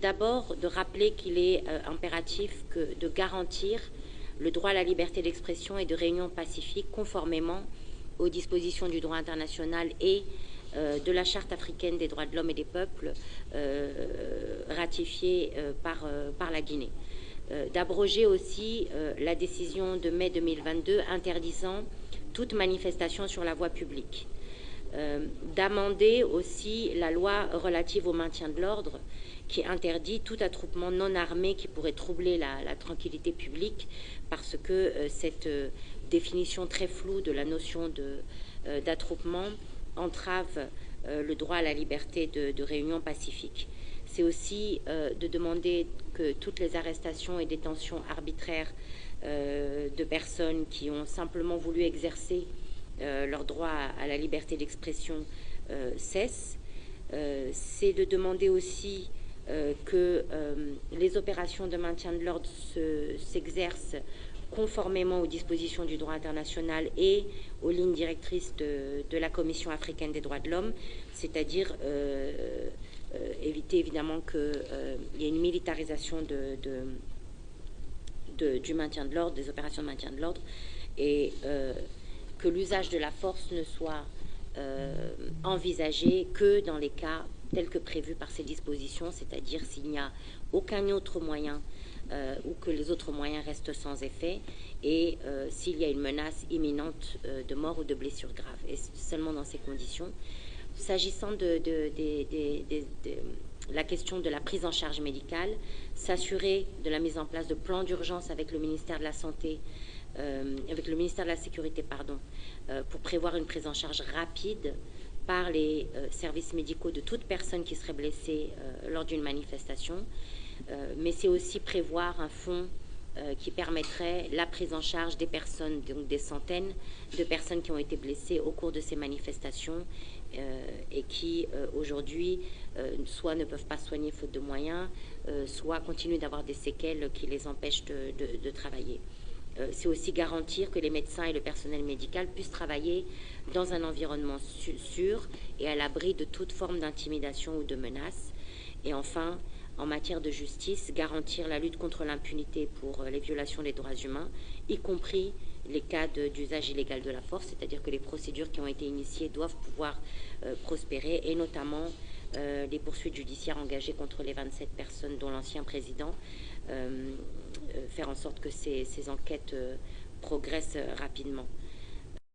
D'abord, de rappeler qu'il est impératif de garantir le droit à la liberté d'expression et de réunion pacifique conformément aux dispositions du droit international et de la Charte africaine des droits de l'homme et des peuples ratifiée par la Guinée. D'abroger aussi la décision de mai 2022 interdisant toute manifestation sur la voie publique. D'amender aussi la loi relative au maintien de l'ordre qui interdit tout attroupement non armé qui pourrait troubler la tranquillité publique parce que cette définition très floue de la notion d'attroupement entrave le droit à la liberté de réunion pacifique. C'est aussi de demander que toutes les arrestations et détentions arbitraires de personnes qui ont simplement voulu exercer leur droit à la liberté d'expression cessent. C'est de demander aussi que les opérations de maintien de l'ordre s'exercent conformément aux dispositions du droit international et aux lignes directrices de la Commission africaine des droits de l'homme, c'est-à-dire éviter évidemment qu'il y ait une militarisation du maintien de l'ordre, des opérations de maintien de l'ordre, et que l'usage de la force ne soit envisagé que dans les cas tels que prévus par ces dispositions, c'est-à-dire s'il n'y a aucun autre moyen ou que les autres moyens restent sans effet et s'il y a une menace imminente de mort ou de blessure grave. Et seulement dans ces conditions. S'agissant de la question de la prise en charge médicale, s'assurer de la mise en place de plans d'urgence avec le ministère de la Santé, avec le ministère de la Sécurité, pour prévoir une prise en charge rapide par les services médicaux de toute personne qui serait blessée lors d'une manifestation. Mais c'est aussi prévoir un fonds qui permettrait la prise en charge des personnes, donc des centaines de personnes qui ont été blessées au cours de ces manifestations et qui aujourd'hui soit ne peuvent pas soigner faute de moyens, soit continuent d'avoir des séquelles qui les empêchent de travailler. C'est aussi garantir que les médecins et le personnel médical puissent travailler dans un environnement sûr et à l'abri de toute forme d'intimidation ou de menace. Et enfin, en matière de justice, garantir la lutte contre l'impunité pour les violations des droits humains, y compris les cas d'usage illégal de la force, c'est-à-dire que les procédures qui ont été initiées doivent pouvoir prospérer, et notamment les poursuites judiciaires engagées contre les 27 personnes, dont l'ancien président, faire en sorte que ces enquêtes progressent rapidement.